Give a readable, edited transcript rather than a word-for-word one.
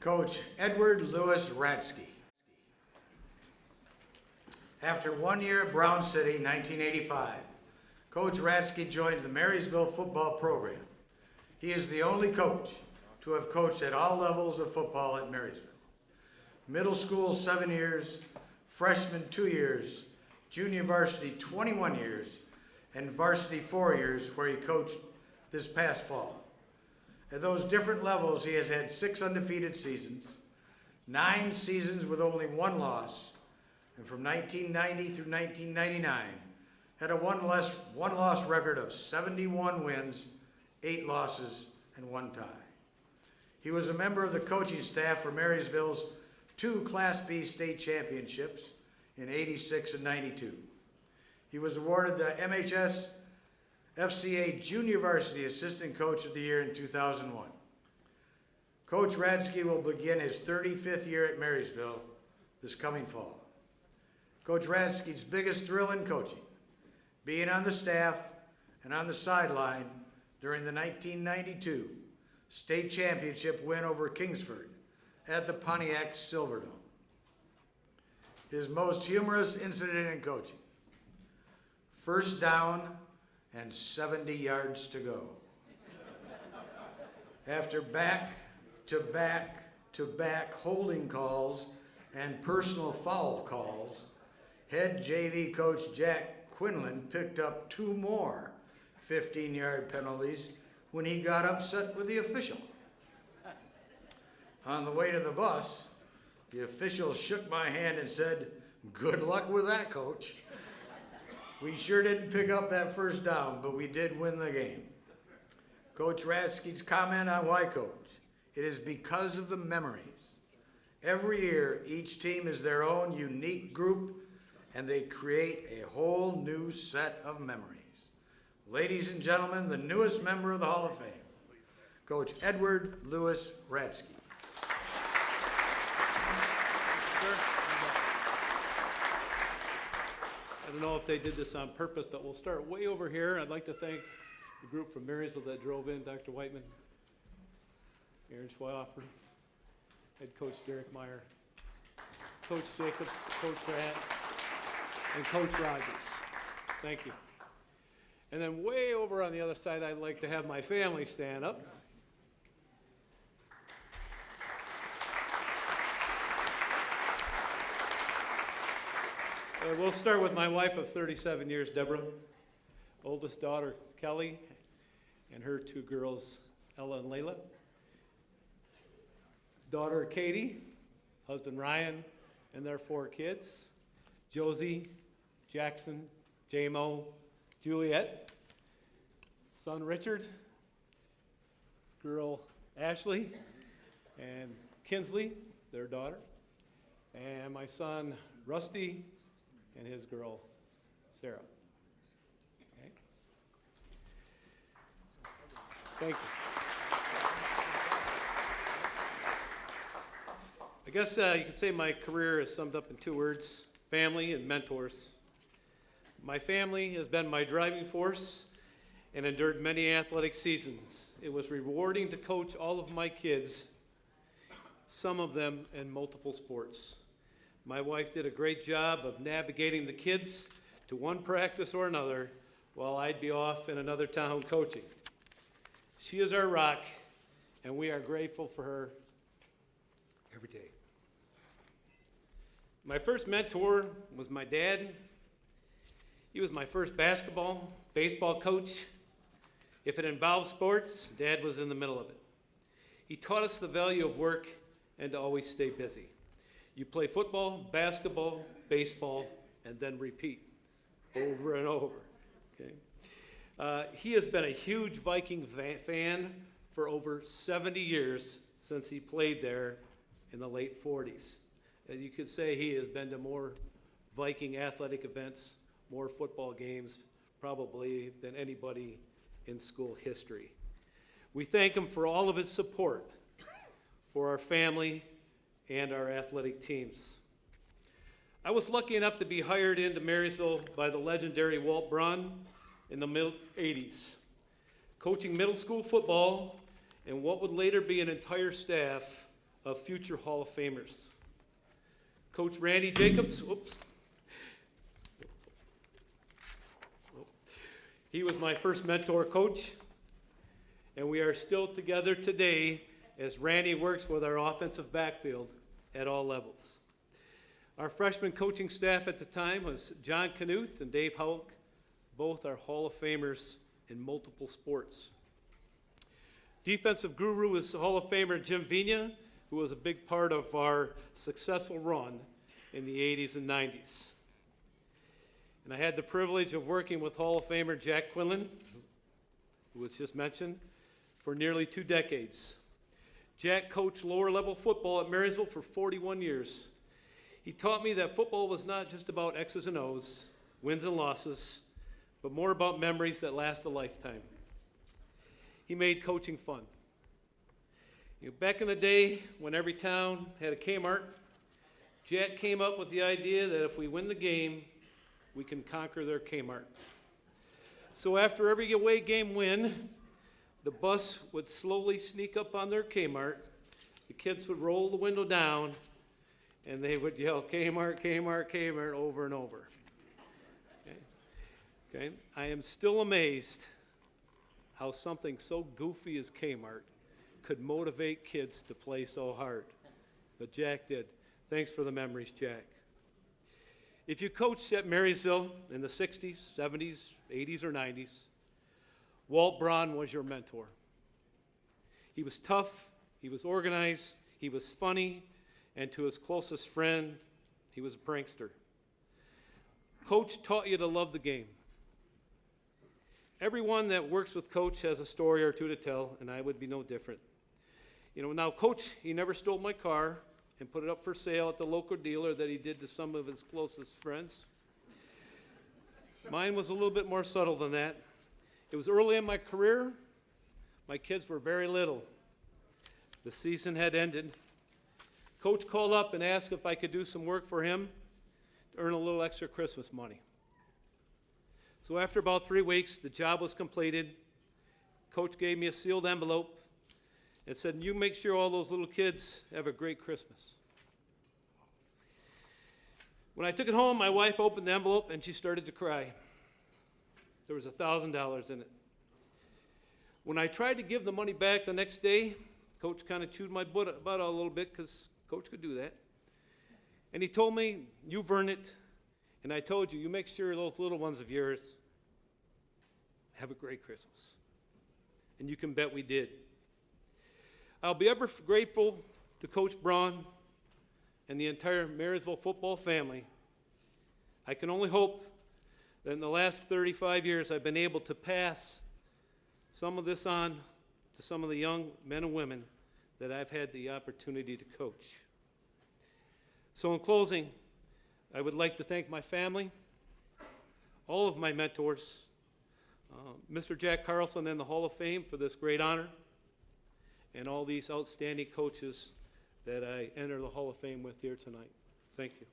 Coach Edward Lewis Radske. After 1 year at Brown City, 1985, Coach Radske joined the Marysville football program. He is the only coach to have coached at all levels of football at Marysville. Middle school 7 years, freshman 2 years, junior varsity 21 years, and varsity 4 years where he coached this past fall. At those different levels, he has had 6 undefeated seasons, 9 seasons with only 1 loss, and from 1990 through 1999, had a one-loss record of 71 wins, 8 losses, and 1 tie. He was a member of the coaching staff for Marysville's 2 Class B state championships in '86 and '92. He was awarded the MHSFCA Junior Varsity Assistant Coach of the Year in 2001. Coach Radske will begin his 35th year at Marysville this coming fall. Coach Radske's biggest thrill in coaching, being on the staff and on the sideline during the 1992 state championship win over Kingsford at the Pontiac Silverdome. His most humorous incident in coaching: first down and 70 yards to go. After back-to-back holding calls and personal foul calls, head JV coach Jack Quinlan picked up 2 more 15-yard penalties when he got upset with the official. On the way to the bus, the official shook my hand and said, "Good luck with that, coach." We sure didn't pick up that first down, but we did win the game. Coach Radske's comment on why coach: it is because of the memories. Every year, each team is their own unique group, and they create a whole new set of memories. Ladies and gentlemen, the newest member of the Hall of Fame, Coach Edward Lewis Radske. I don't know if they did this on purpose, but we'll start way over here. I'd like to thank the group from Marysville that drove in, Dr. Whiteman, Aaron Schweihoffer, head coach Derek Meyer, Coach Jacobs, Coach Pratt, and Coach Rogers. Thank you. And then way over on the other side, I'd like to have my family stand up. We'll start with my wife of 37 years, Deborah, oldest daughter, Kelly, and her 2 girls, Ella and Layla. Daughter, Katie, husband, Ryan, and their 4 kids, Josie, Jackson, J-Mo, Juliet, son, Richard, girl, Ashley, and Kinsley, their daughter, and my son, Rusty, and his girl, Sarah. Okay. Thank you. I guess you could say my career is summed up in 2 words: family and mentors. My family has been my driving force and endured many athletic seasons. It was rewarding to coach all of my kids, some of them in multiple sports. My wife did a great job of navigating the kids to one practice or another while I'd be off in another town coaching. She is our rock, and we are grateful for her every day. My first mentor was my dad. He was my first basketball, baseball coach. If it involved sports, Dad was in the middle of it. He taught us the value of work and to always stay busy. You play football, basketball, baseball, and then repeat over and over. Okay. He has been a huge Viking fan for over 70 years since he played there in the late 40s. And you could say he has been to more Viking athletic events, more football games, probably than anybody in school history. We thank him for all of his support for our family and our athletic teams. I was lucky enough to be hired into Marysville by the legendary Walt Braun in the mid-'80s, coaching middle school football and what would later be an entire staff of future Hall of Famers. Coach Randy Jacobs, he was my first mentor coach, and we are still together today as Randy works with our offensive backfield at all levels. Our freshman coaching staff at the time was John Knuth and Dave Houck. Both are Hall of Famers in multiple sports. Defensive guru was Hall of Famer Jim Vina, who was a big part of our successful run in the 80s and 90s. And I had the privilege of working with Hall of Famer Jack Quinlan, who was just mentioned, for nearly 2 decades. Jack coached lower level football at Marysville for 41 years. He taught me that football was not just about X's and O's, wins and losses, but more about memories that last a lifetime. He made coaching fun. Back in the day, when every town had a Kmart, Jack came up with the idea that if we win the game, we can conquer their Kmart. So after every away game win, the bus would slowly sneak up on their Kmart, the kids would roll the window down, and they would yell, Kmart, Kmart, Kmart, over and over. Okay? I am still amazed how something so goofy as Kmart could motivate kids to play so hard. But Jack did. Thanks for the memories, Jack. If you coached at Marysville in the 60s, 70s, 80s, or 90s, Walt Braun was your mentor. He was tough, he was organized, he was funny, and to his closest friend, he was a prankster. Coach taught you to love the game. Everyone that works with Coach has a story or two to tell, and I would be no different. Now Coach, he never stole my car and put it up for sale at the local dealer that he did to some of his closest friends. Mine was a little bit more subtle than that. It was early in my career. My kids were very little. The season had ended. Coach called up and asked if I could do some work for him to earn a little extra Christmas money. So after about 3 weeks, the job was completed. Coach gave me a sealed envelope and said, you make sure all those little kids have a great Christmas. When I took it home, my wife opened the envelope and she started to cry. There was $1,000 in it. When I tried to give the money back the next day, Coach kind of chewed my butt out a little bit because Coach could do that. And he told me, you've earned it. And I told you, you make sure those little ones of yours have a great Christmas. And you can bet we did. I'll be ever grateful to Coach Braun and the entire Marysville football family. I can only hope that in the last 35 years I've been able to pass some of this on to some of the young men and women that I've had the opportunity to coach. So in closing, I would like to thank my family, all of my mentors, Mr. Jack Carlson and the Hall of Fame for this great honor, and all these outstanding coaches that I enter the Hall of Fame with here tonight. Thank you.